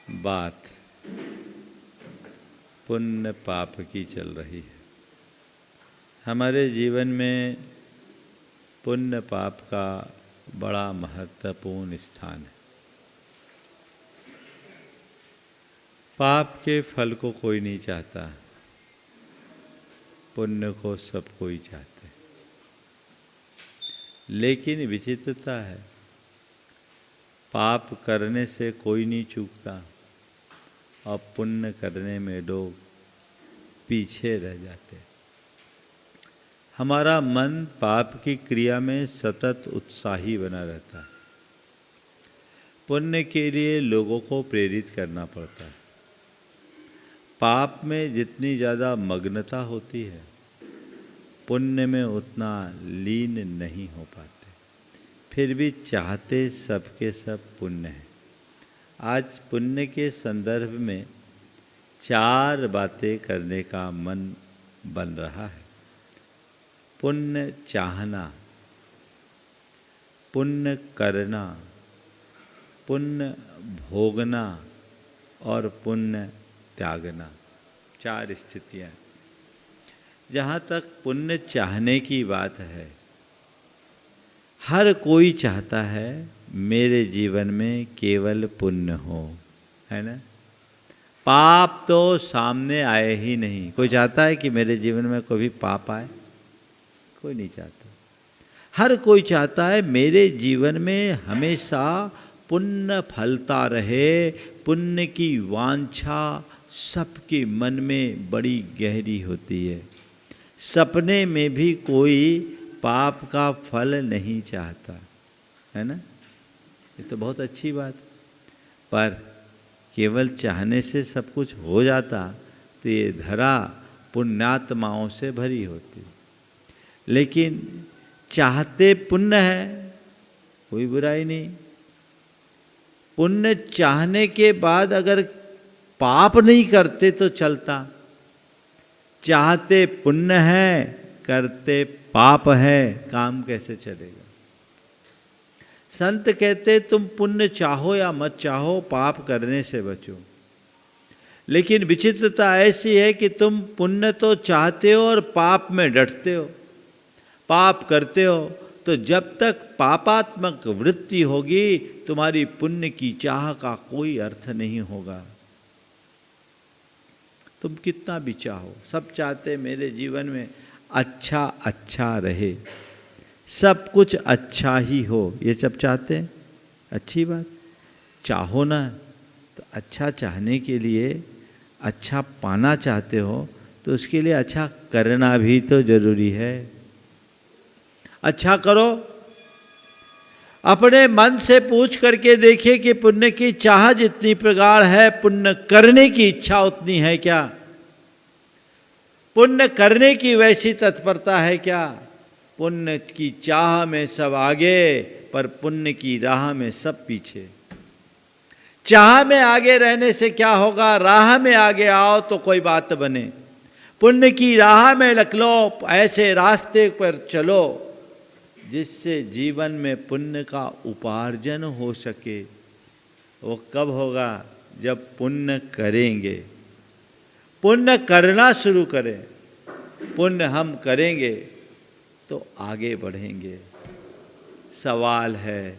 बात पुण्य पाप की चल रही है। हमारे जीवन में पुण्य पाप का बड़ा महत्वपूर्ण स्थान है। पाप के फल को कोई नहीं चाहता, पुण्य को सब कोई चाहते। लेकिन विचित्रता है, पाप करने से कोई नहीं चूकता और पुण्य करने में लोग पीछे रह जाते। हमारा मन पाप की क्रिया में सतत उत्साही बना रहता है। पुण्य के लिए लोगों को प्रेरित करना पड़ता है। पाप में जितनी ज़्यादा मग्नता होती है, पुण्य में उतना लीन नहीं हो पाते। फिर भी चाहते सबके सब पुण्य है। आज पुण्य के संदर्भ में 4 बातें करने का मन बन रहा है। पुण्य चाहना, पुण्य करना, पुण्य भोगना और पुण्य त्यागना। 4 स्थितियाँ। जहाँ तक पुण्य चाहने की बात है, हर कोई चाहता है मेरे जीवन में केवल पुण्य हो, है ना। पाप तो सामने आए ही नहीं। कोई चाहता है कि मेरे जीवन में कभी पाप आए? कोई नहीं चाहता। हर कोई चाहता है मेरे जीवन में हमेशा पुण्य फलता रहे। पुण्य की वांछा सबके मन में बड़ी गहरी होती है। सपने में भी कोई पाप का फल नहीं चाहता, है ना। ये तो बहुत अच्छी बात। पर केवल चाहने से सब कुछ हो जाता तो ये धरा पुण्यात्माओं से भरी होती। लेकिन चाहते पुण्य है, कोई बुराई नहीं। पुण्य चाहने के बाद अगर पाप नहीं करते तो चलता। चाहते पुण्य है, करते पाप है, काम कैसे चलेगा। संत कहते तुम पुण्य चाहो या मत चाहो, पाप करने से बचो। लेकिन विचित्रता ऐसी है कि तुम पुण्य तो चाहते हो और पाप में डटते हो, पाप करते हो। तो जब तक पापात्मक वृत्ति होगी, तुम्हारी पुण्य की चाह का कोई अर्थ नहीं होगा। तुम कितना भी चाहो, सब चाहते मेरे जीवन में अच्छा अच्छा रहे, सब कुछ अच्छा ही हो, ये सब चाहते हैं। अच्छी बात, चाहो ना। तो अच्छा चाहने के लिए, अच्छा पाना चाहते हो तो उसके लिए अच्छा करना भी तो जरूरी है। अच्छा करो। अपने मन से पूछ करके देखिए कि पुण्य की चाह जितनी प्रगाढ़ है, पुण्य करने की इच्छा उतनी है क्या? पुण्य करने की वैसी तत्परता है क्या? पुण्य की चाह में सब आगे, पर पुण्य की राह में सब पीछे। चाह में आगे रहने से क्या होगा? राह में आगे आओ तो कोई बात बने। पुण्य की राह में लग लो, ऐसे रास्ते पर चलो जिससे जीवन में पुण्य का उपार्जन हो सके। वो कब होगा? जब पुण्य करेंगे, पुण्य करना शुरू करें। पुण्य हम करेंगे तो आगे बढ़ेंगे। सवाल है,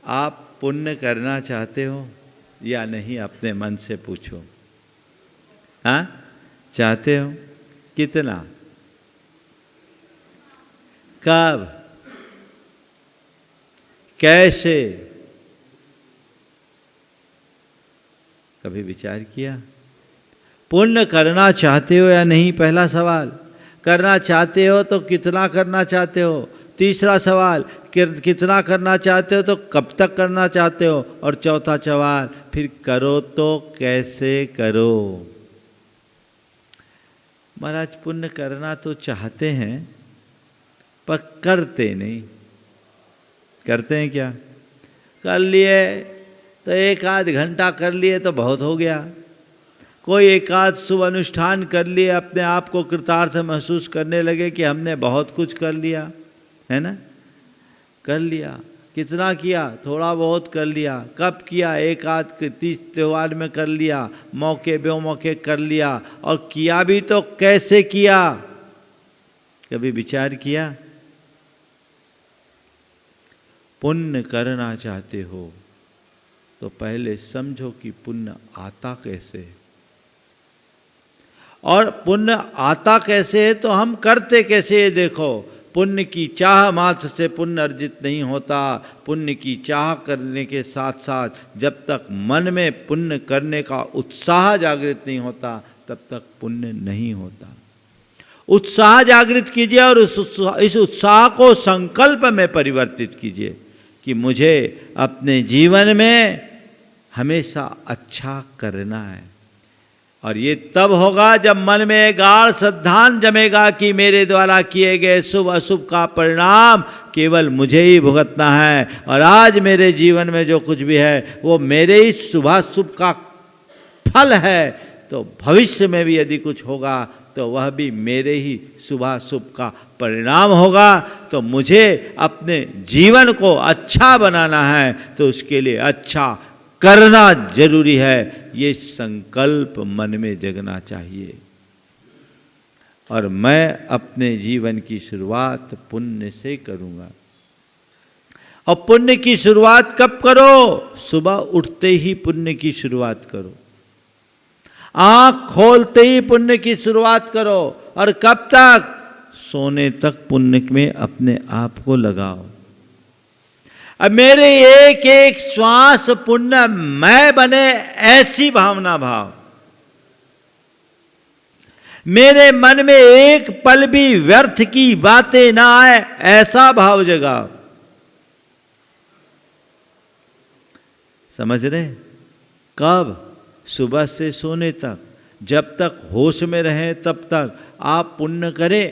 आप पुण्य करना चाहते हो या नहीं? अपने मन से पूछो। हाँ, चाहते हो? कितना? कब? कैसे? कभी विचार किया? पुण्य करना चाहते हो या नहीं? पहला सवाल। करना चाहते हो तो कितना करना चाहते हो? तीसरा सवाल, कितना करना चाहते हो तो कब तक करना चाहते हो? और चौथा सवाल, फिर करो तो कैसे करो? महाराज, पुण्य करना तो चाहते हैं पर करते नहीं। करते हैं क्या? कर लिए तो 1 आध घंटा कर लिए तो बहुत हो गया। कोई 1 आध शुभ अनुष्ठान कर लिए, अपने आप को कृतार्थ महसूस करने लगे कि हमने बहुत कुछ कर लिया, है ना। कर लिया, कितना किया? थोड़ा बहुत कर लिया। कब किया? एक आध तीज त्यौहार में कर लिया, मौके बेमौके कर लिया। और किया भी तो कैसे किया? कभी विचार किया? पुण्य करना चाहते हो तो पहले समझो कि पुण्य आता कैसे, और पुण्य आता कैसे है तो हम करते कैसे है। देखो, पुण्य की चाह मात्र से पुण्य अर्जित नहीं होता। पुण्य की चाह करने के साथ साथ जब तक मन में पुण्य करने का उत्साह जागृत नहीं होता तब तक पुण्य नहीं होता। उत्साह जागृत कीजिए और इस उत्साह को संकल्प में परिवर्तित कीजिए कि मुझे अपने जीवन में हमेशा अच्छा करना है। और ये तब होगा जब मन में गाढ़ श्रद्धान जमेगा कि मेरे द्वारा किए गए शुभ अशुभ का परिणाम केवल मुझे ही भुगतना है, और आज मेरे जीवन में जो कुछ भी है वो मेरे ही शुभाशुभ का फल है। तो भविष्य में भी यदि कुछ होगा तो वह भी मेरे ही शुभाशुभ का परिणाम होगा। तो मुझे अपने जीवन को अच्छा बनाना है तो उसके लिए अच्छा करना जरूरी है। ये संकल्प मन में जगना चाहिए। और मैं अपने जीवन की शुरुआत पुण्य से करूंगा। और पुण्य की शुरुआत कब करो? सुबह उठते ही पुण्य की शुरुआत करो, आंख खोलते ही पुण्य की शुरुआत करो। और कब तक? सोने तक पुण्य में अपने आप को लगाओ। अब मेरे एक एक श्वास पुण्य मैं बने, ऐसी भावना भाव। मेरे मन में एक पल भी व्यर्थ की बातें ना आए, ऐसा भाव जगाओ। समझ रहे? कब? सुबह से सोने तक, जब तक होश में रहें तब तक आप पुण्य करें,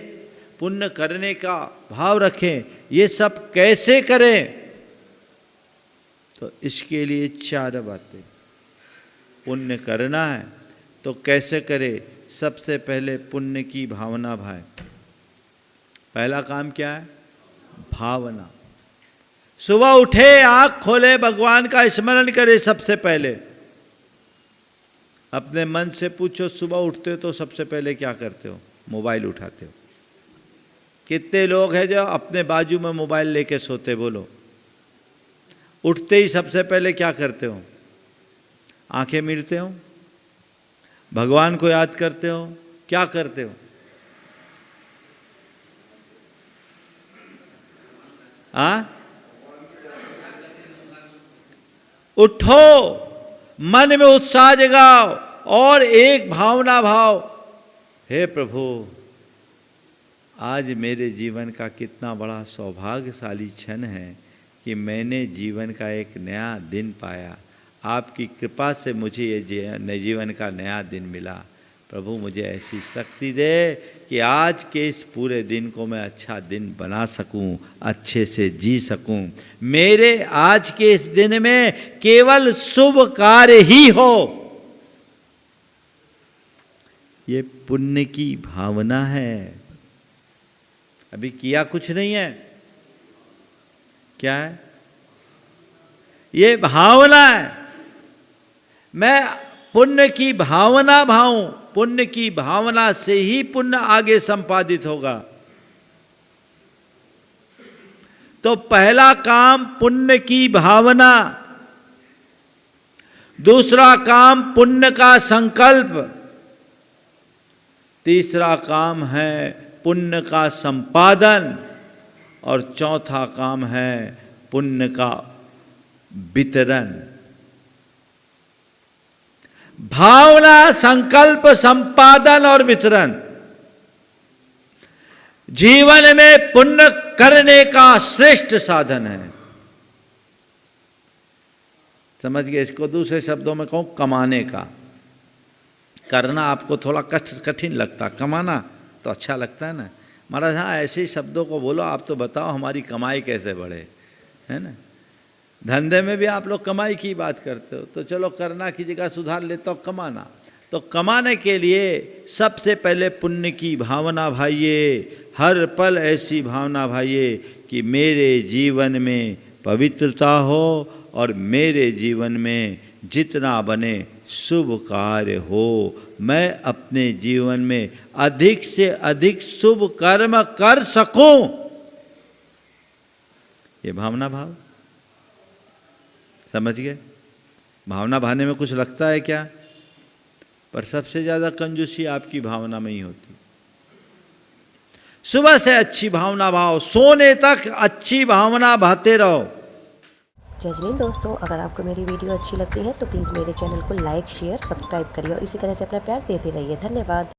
पुण्य करने का भाव रखें। ये सब कैसे करें? तो इसके लिए 4 बातें। पुण्य करना है तो कैसे करें? सबसे पहले पुण्य की भावना भाए। पहला काम क्या है? भावना। सुबह उठे, आंख खोले, भगवान का स्मरण करे। सबसे पहले अपने मन से पूछो, सुबह उठते हो तो सबसे पहले क्या करते हो? मोबाइल उठाते हो? कितने लोग हैं जो अपने बाजू में मोबाइल लेके सोते? बोलो। उठते ही सबसे पहले क्या करते हो? आंखें मीटते हो, भगवान को याद करते हो, क्या करते हो? उठो, मन में उत्साह जगाओ और एक भावना भाव, हे प्रभु, आज मेरे जीवन का कितना बड़ा सौभाग्यशाली क्षण है कि मैंने जीवन का एक नया दिन पाया। आपकी कृपा से मुझे ये जीवन का नया दिन मिला। प्रभु मुझे ऐसी शक्ति दे कि आज के इस पूरे दिन को मैं अच्छा दिन बना सकूं, अच्छे से जी सकूं। मेरे आज के इस दिन में केवल शुभ कार्य ही हो। ये पुण्य की भावना है। अभी किया कुछ नहीं है, क्या है? ये भावना है। मैं पुण्य की भावना भाऊं, पुण्य की भावना से ही पुण्य आगे संपादित होगा। तो पहला काम पुण्य की भावना, दूसरा काम पुण्य का संकल्प, तीसरा काम है पुण्य का संपादन, और चौथा काम है पुण्य का वितरण। भावना, संकल्प, संपादन और वितरण जीवन में पुण्य करने का श्रेष्ठ साधन है। समझ गए? इसको दूसरे शब्दों में कहूं, कमाने का। करना आपको थोड़ा कठिन लगता, कमाना तो अच्छा लगता है ना। महाराज हाँ, ऐसे शब्दों को बोलो, आप तो बताओ हमारी कमाई कैसे बढ़े, है ना। धंधे में भी आप लोग कमाई की बात करते हो, तो चलो करना की जगह सुधार लेता हो कमाना। तो कमाने के लिए सबसे पहले पुण्य की भावना भाइये, हर पल ऐसी भावना भाइये कि मेरे जीवन में पवित्रता हो और मेरे जीवन में जितना बने शुभ कार्य हो, मैं अपने जीवन में अधिक से अधिक शुभ कर्म कर सकूं। ये भावना भाव, समझ गए? भावना भाने में कुछ लगता है क्या? पर सबसे ज्यादा कंजूसी आपकी भावना में ही होती। सुबह से अच्छी भावना भाव, सोने तक अच्छी भावना भाते रहो। जय हिंद दोस्तों, अगर आपको मेरी वीडियो अच्छी लगती है तो प्लीज़ मेरे चैनल को लाइक, शेयर, सब्सक्राइब करिए और इसी तरह से अपना प्यार देते रहिए। धन्यवाद।